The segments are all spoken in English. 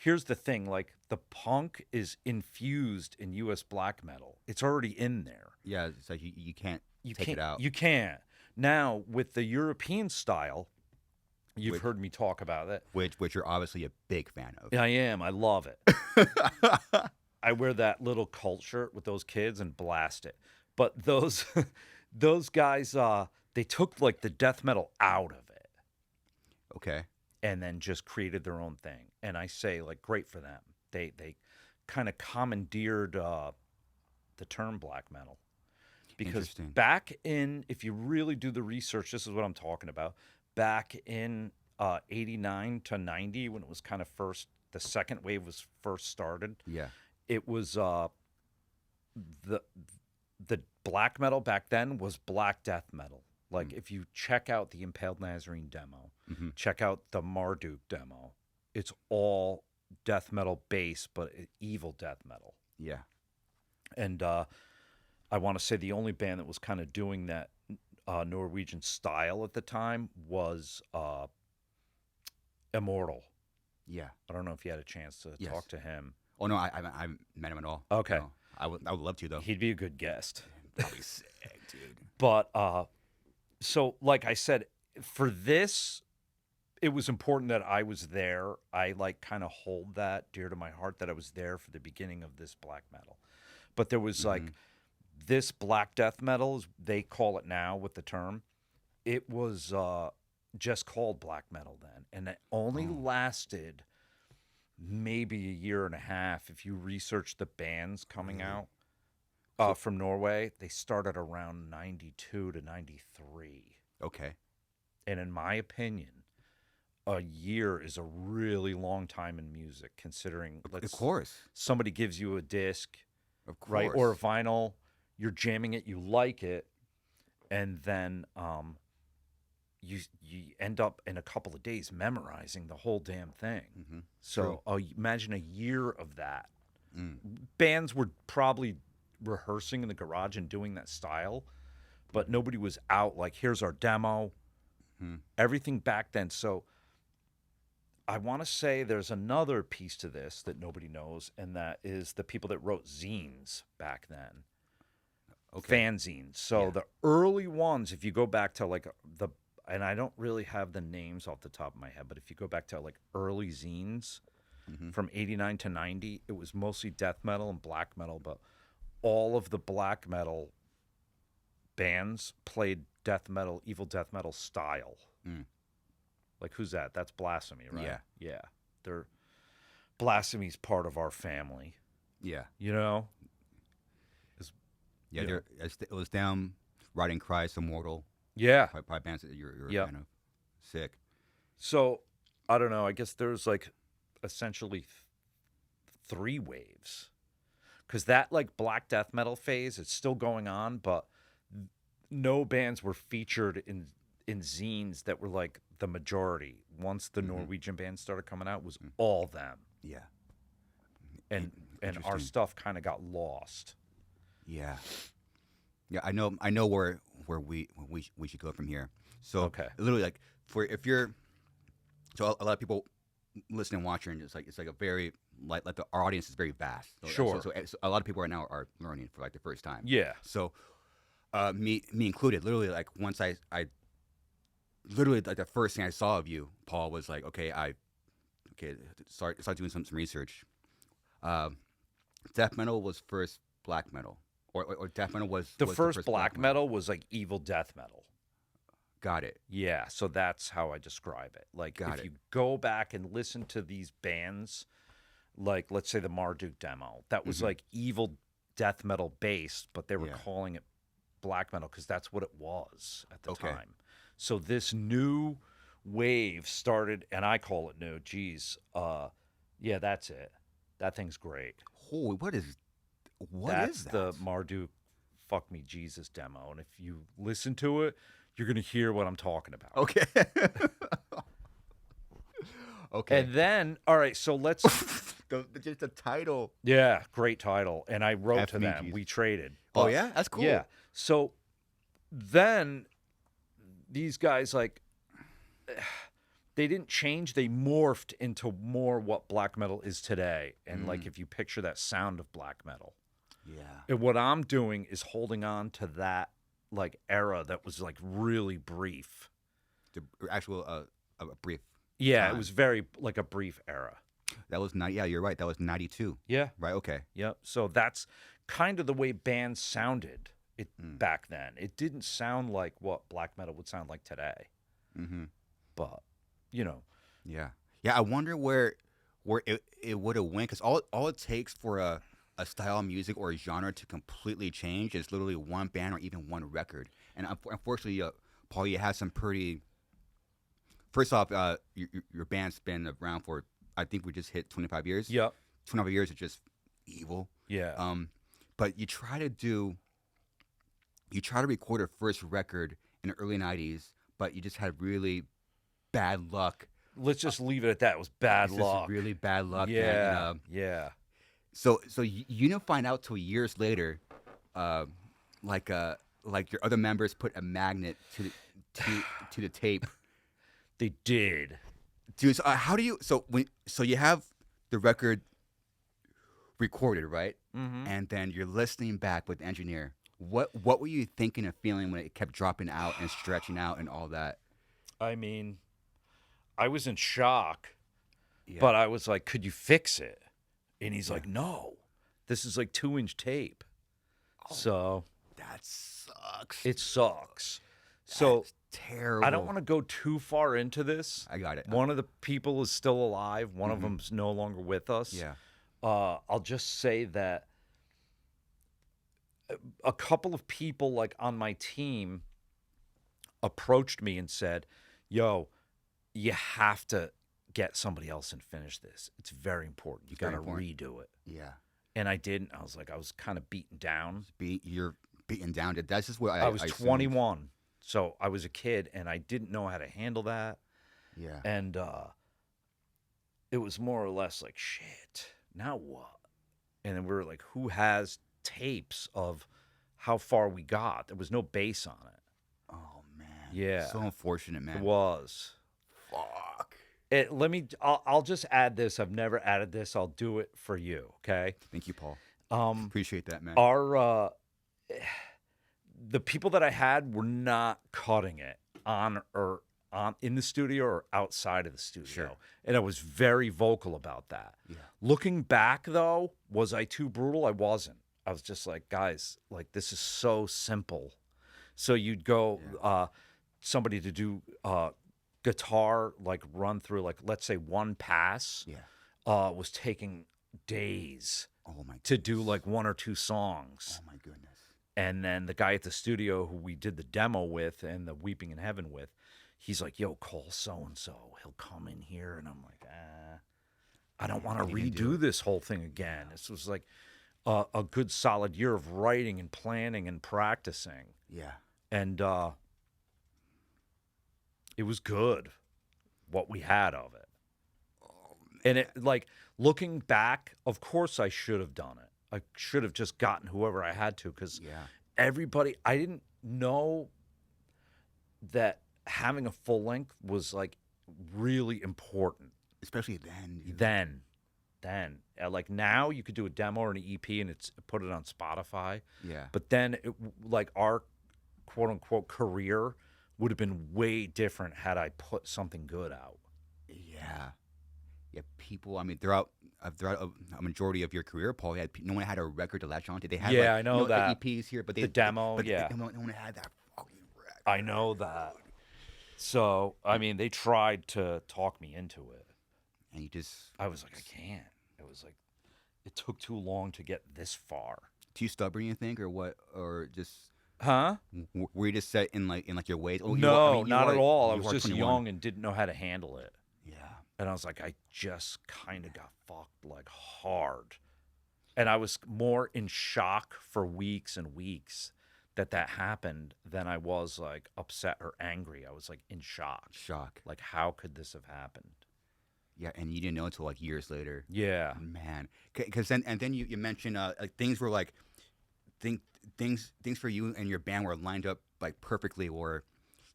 here's the thing, like the punk is infused in US black metal. It's already in there. Yeah, it's like you can't You take can't it out. you can't. Now with the European style, you've Which, heard me talk about it. which you're obviously a big fan of. I am. I love it. I wear that little cult shirt with those kids and blast it. But those those guys they took like the death metal out of it Okay. and then just created their own thing. And I say like great for them. They kind of commandeered the term black metal. Because Interesting. back in, if you really do the research, this is what I'm talking about. Back in 89 to 90, when it was kind of first, the second wave was first started, Yeah. it was the black metal back then was black death metal. Like if you check out the Impaled Nazarene demo, Mm-hmm. check out the Marduk demo, it's all death metal base, but evil death metal. Yeah. And I want to say the only band that was kind of doing that Norwegian style at the time was Immortal. Yeah. I don't know if you had a chance to Yes. talk to him. Oh no, I haven't met him at all. Okay. No. I would love to though. He'd be a good guest. That'd be sick, dude. But so like I said, for this, it was important that I was there. I like kind of hold that dear to my heart that I was there for the beginning of this black metal. But there was like this black death metal, as they call it now with the term. It was just called black metal then, and it only lasted maybe a year and a half. If you research the bands coming out from Norway, they started around 92 to 93. Okay. And in my opinion, a year is a really long time in music, considering Of course. somebody gives you a disc, Of course. right, or a vinyl, you're jamming it, you like it, and then you end up in a couple of days memorizing the whole damn thing. Mm-hmm. So imagine a year of that. Mm. Bands were probably rehearsing in the garage and doing that style, but nobody was out like, here's our demo. Everything back then. So I want to say there's another piece to this that nobody knows, and that is the people that wrote zines back then. Okay. Fanzines. So Yeah. the early ones, if you go back to like and I don't really have the names off the top of my head, but if you go back to like early zines from 89 to 90, it was mostly death metal and black metal, but all of the black metal bands played death metal, evil death metal style. Mm. Like, who's that? That's Blasphemy, right? Yeah. Yeah. Blasphemy's part of our family, Yeah. you know? Yeah. Yeah. It was them writing Christ Immortal. Yeah. Probably bands that you're Yep. a fan of. Sick. So, I don't know. I guess there's like essentially three waves. Because that like black death metal phase, it's still going on, but no bands were featured in zines that were like the majority. Once the Norwegian bands started coming out, it was all them. Yeah. And our Interesting. stuff kind of got lost. Yeah. Yeah. I know where we should go from here. So Okay. literally like so a lot of people listening and watching, it's like a very like our audience is very vast. Sure. So a lot of people right now are learning for like the first time. Yeah. So me included, literally like once I literally like the first thing I saw of you, Paul, was like, start doing some research. Death metal was first black metal, or death metal was The was first black metal was like evil death metal. Got it. Yeah, so that's how I describe it. Like, Got if it. you go back and listen to these bands, like, let's say the Marduk demo, that was like evil death metal based, but they were Yeah. calling it black metal because that's what it was at the Okay. time. So this new wave started, and I call it new. Geez, yeah, that's it. That thing's great. Holy, what is That's that? the Marduk "Fuck Me Jesus" demo, and if you listen to it, you're gonna hear what I'm talking about. Okay. Okay. And then, all right, so let's. Just the title. Yeah, great title. And I wrote F to me, them. Jesus. We traded. Oh But, yeah, that's cool. Yeah. So then these guys, like, they didn't change. They morphed into more what black metal is today. And like, if you picture that sound of black metal, Yeah. and what I'm doing is holding on to that like era that was like really brief. The actual a brief. Yeah, it Time. was very like a brief era. That was not. Yeah, you're right. That was 92. Yeah. Right. Okay. Yep. So that's kind of the way bands sounded back then. It didn't sound like what black metal would sound like today. Mm-hmm. But, you know, Yeah. Yeah. I wonder where it would have went, because all it takes for a style of music or a genre to completely change is literally one band or even one record. And unfortunately, Paul, you have some pretty. First off, your band's been around for, I think we just hit 25 years. yep. 25 years is just evil. Yeah. But you try to record a first record in the early 90s, but you just had really bad luck. Let's just leave it at that. It was bad It's just luck. really bad luck. Yeah. Man. Yeah. So you didn't find out till years later, like your other members put a magnet to the tape. They did. Dude, so how do you so you have the record recorded, right? Mm-hmm. And then you're listening back with the engineer. What were you thinking and feeling when it kept dropping out and stretching out and all that? I mean, I was in shock, Yeah. but I was like, could you fix it? And he's like, no, this is like 2-inch tape. So That sucks. it sucks. So That's terrible. I don't want to go too far into this. I got it. One of the people is still alive. One of them's no longer with us. Yeah. I'll just say that a couple of people like on my team approached me and said, yo, you have to get somebody else and finish this. It's very important. You got Very to important. redo it. Yeah. And I didn't. I was like, I was kind of beaten down. You're beaten down. That's just what I was assumed. 21. So I was a kid and I didn't know how to handle that. Yeah. And it was more or less like, shit, now what? And then we were like, who has tapes of how far we got? There was no bass on it. Oh man. Yeah. So unfortunate, man. It was. Fuck. I'll just add this. I've never added this. I'll do it for you. Okay. Thank you, Paul. Um, Appreciate that, man. our the people that I had were not cutting it on in the studio or outside of the studio. Sure. And I was very vocal about that. Yeah. Looking back though, was I too brutal? I wasn't. I was just like, guys, like this is so simple. So you'd go somebody to do guitar, like run through, like let's say one pass Yeah. was taking days Oh my. to do like one or two songs. Oh my goodness. And then the guy at the studio who we did the demo with and the Weeping in Heaven with, he's like, yo, call so-and-so. He'll come in here. And I'm like, I don't want to What are you gonna redo do? this whole thing again. This was like a good solid year of writing and planning and practicing. Yeah. And it was good, what we had of it. And it, like, looking back, of course I should have done it. I should have just gotten whoever I had to, because Yeah. everybody, I didn't know that having a full length was like really important Especially then. Dude. then. Like now you could do a demo or an EP and put it on Spotify. Yeah. But then like our quote unquote career would have been way different had I put something good out. Yeah. Yeah. People. I mean, throughout a majority of your career, Paul, no one had a record to latch on to. They had Yeah, like, I know that. the EPs here, but The demo, but yeah. no one had that fucking record. I know that. So, I mean, they tried to talk me into it. And you just I was like, I can't. It was like, it took too long to get this far. too stubborn, you think, or what, or just Huh? were you just set in like your ways? Oh, No, not at all. I you was are just 21. young and didn't know how to handle it. Yeah. And I was like, I just kind of got fucked like hard. And I was more in shock for weeks and weeks that happened than I was like upset or angry. I was like in shock. Shock. Like, how could this have happened? Yeah, and you didn't know until like years later. Yeah. Man, because then you mentioned like things were like things for you and your band were lined up like perfectly, or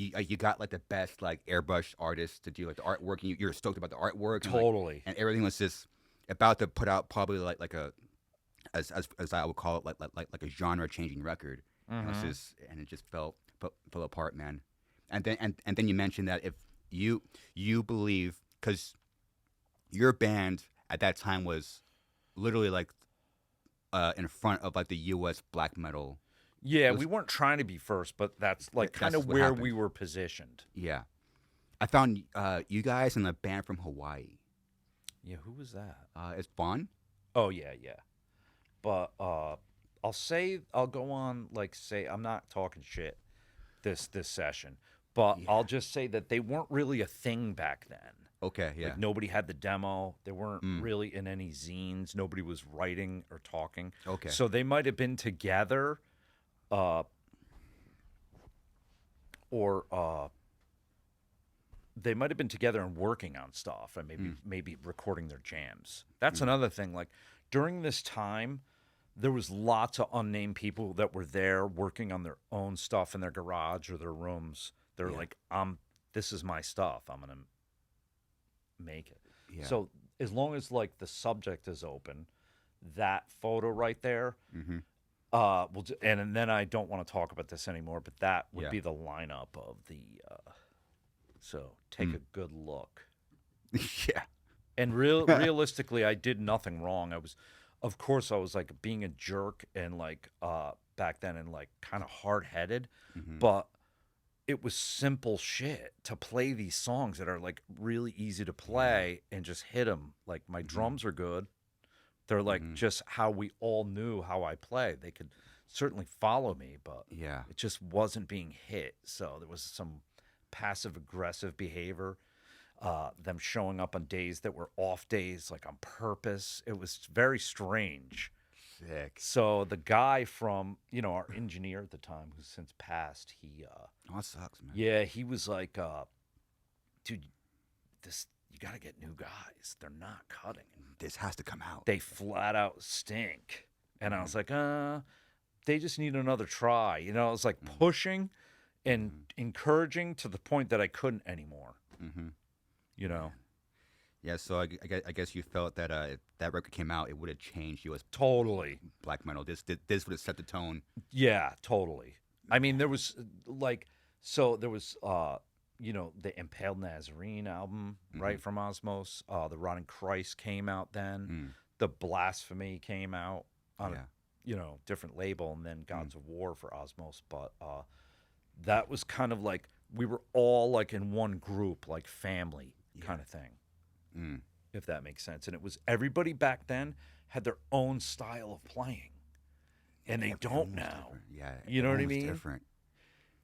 you got like the best like airbrush artists to do like the artwork, and you're stoked about the artwork, and like Totally. and everything was just about to put out probably like a as I would call it like a genre changing record. And it was Mm-hmm. just and it just fell apart, man. And then you mentioned that if you believe because your band at that time was literally like in front of like the U.S. black metal. Yeah, It we was weren't trying to be first, but that's like kind that's of just what where we happened. were positioned. Yeah, I found you guys in a band from Hawaii. Yeah, who was that? It's fun. Oh yeah, yeah. But I'll go on like say I'm not talking shit this session, but I'll Yeah. just say that they weren't really a thing back then. Okay. Yeah. Like nobody had the demo. They weren't Mm. really in any zines. Nobody was writing or talking. Okay. So they might have been together, uh, or they might have been together and working on stuff, and maybe recording their jams. That's another thing. Like during this time, there was lots of unnamed people that were there working on their own stuff in their garage or their rooms. They're Yeah. like, this is my stuff. I'm gonna make it. Yeah. So as long as like the subject is open, that photo right there, Mm-hmm. and then I don't want to talk about this anymore, but that would Yeah. be the lineup of the. So take a good look. Yeah. And realistically, I did nothing wrong. Of course, I was like being a jerk and like back then and like kind of hard headed, Mm-hmm. but it was simple shit to play these songs that are like really easy to play and just hit them. Like my drums are good. They're like just how we all knew how I play. They could certainly follow me, but Yeah. it just wasn't being hit. So there was some passive aggressive behavior, them showing up on days that were off days, like on purpose. It was very strange. Sick. So the guy from, our engineer at the time, who's since passed, Oh, that sucks, man. yeah, he was like, dude, you got to get new guys. They're not cutting. This has to come out. They flat out stink. And I was like, they just need another try. I was like pushing and encouraging to the point that I couldn't anymore. Mm-hmm. You know, Yeah. So I guess you felt that if that record came out, it would have changed you as totally. black metal. This would have set the tone. Yeah, totally. I mean, there was there was the Impaled Nazarene album, right, from Osmos. The Rotting Christ came out then. The Blasphemy came out on Yeah. a different label, and then Gods of War for Osmos. But that was kind of like we were all like in one group, like family kind of thing, Mm. if that makes sense. And it was everybody back then had their own style of playing, and they don't Everyone's now. different. Yeah. You know what I everyone's mean? Different.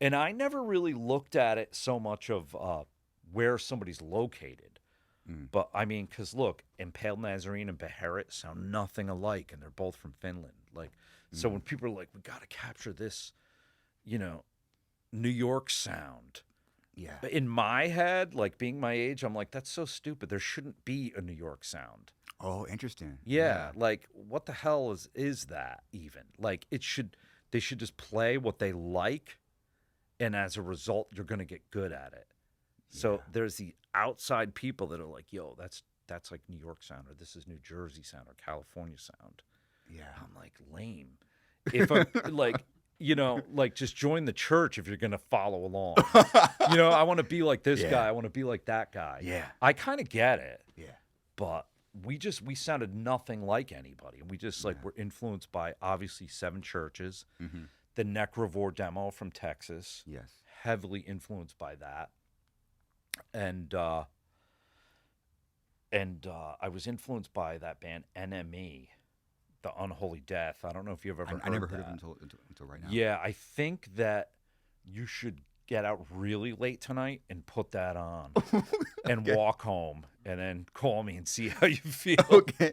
And I never really looked at it so much of where somebody's located. But I mean, because look, Impaled Nazarene and Beharit sound nothing alike, and they're both from Finland. Like, so when people are like, we got to capture this, New York sound. Yeah. But in my head, like being my age, I'm like, that's so stupid. There shouldn't be a New York sound. Oh, interesting. Yeah, like what the hell is that even? Like they should just play what they like, and as a result, you're going to get good at it. So there's the outside people that are like, yo, that's like New York sound, or this is New Jersey sound, or California sound. Yeah. I'm like, lame. If I'm like, like just join the church if you're going to follow along. I want to be like this Yeah. guy. I want to be like that guy. Yeah. I kind of get it, Yeah. but we sounded nothing like anybody. And we just like were influenced by obviously Seven Churches, the Necrovore demo from Texas, Yes. heavily influenced by that. And I was influenced by that band NME, the Unholy Death. I don't know if you've ever heard I never heard that. of it until right now. Yeah, I think that you should get out really late tonight and put that on and walk home and then call me and see how you feel. Okay.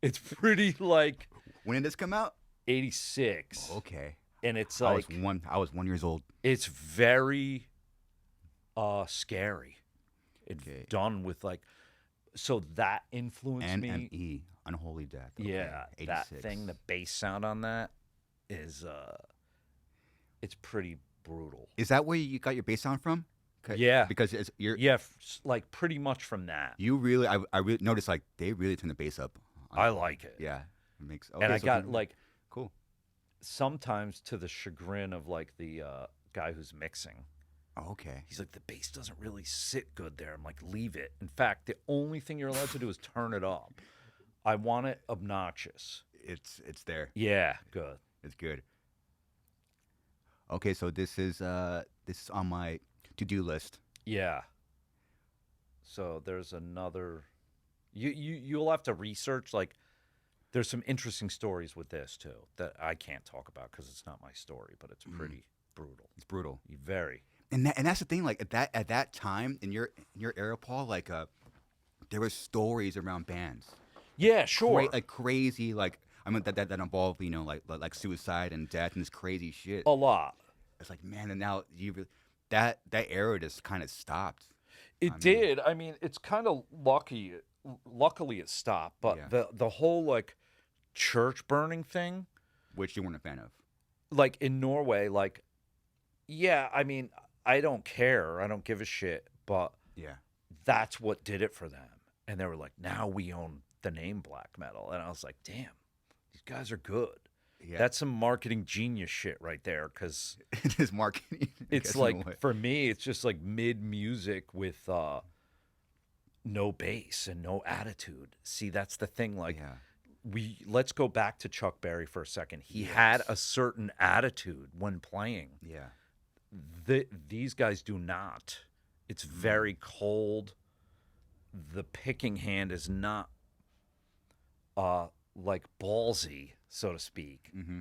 It's pretty like When did this come out? 86. Okay. And it's I like was 1 years old. it's very scary. It's Okay. done with like so that influenced me. NME, Unholy Death. Okay. Yeah, that 86. thing, the bass sound on that is it's pretty brutal. Is that where you got your bass sound from? Yeah. Because it's you're Yeah, like pretty much from that. you really I really noticed like they really turn the bass up. I like it. Yeah, it makes And okay. I So got then, like cool. sometimes to the chagrin of like the guy who's mixing. Oh, okay. He's like, the bass doesn't really sit good there. I'm like, leave it. In fact, the only thing you're allowed to do is turn it up. I want it obnoxious. It's there. Yeah, good. It's good. Okay, so this is on my to-do list. Yeah. So there's another. You'll have to research. Like, there's some interesting stories with this too that I can't talk about because it's not my story, but it's pretty brutal. It's brutal. Very. And that's the thing. Like at that time in your era, Paul, like there were stories around bands. Yeah, sure. Like crazy, like I mean that involve like suicide and death and this crazy shit. A lot. It's like man, and now that era just kind of stopped. It did. I mean, it's kind of lucky. Luckily, it stopped. But Yeah. the whole like church burning thing, Which you weren't a fan of. like in Norway, like yeah. I mean, I don't care. I don't give a shit. But Yeah. that's what did it for them. And they were like, now we own the name black metal. And I was like, damn, these guys are good. Yeah. That's some marketing genius shit right there. Because It is marketing. I it's guess, in a way. like, for me, it's just like mid music with no bass and no attitude. See, that's the thing. Like, yeah. let's go back to Chuck Berry for a second. He had a certain attitude when playing. Yeah. These guys do not. It's very cold. The picking hand is not like ballsy, so to speak. Mm-hmm.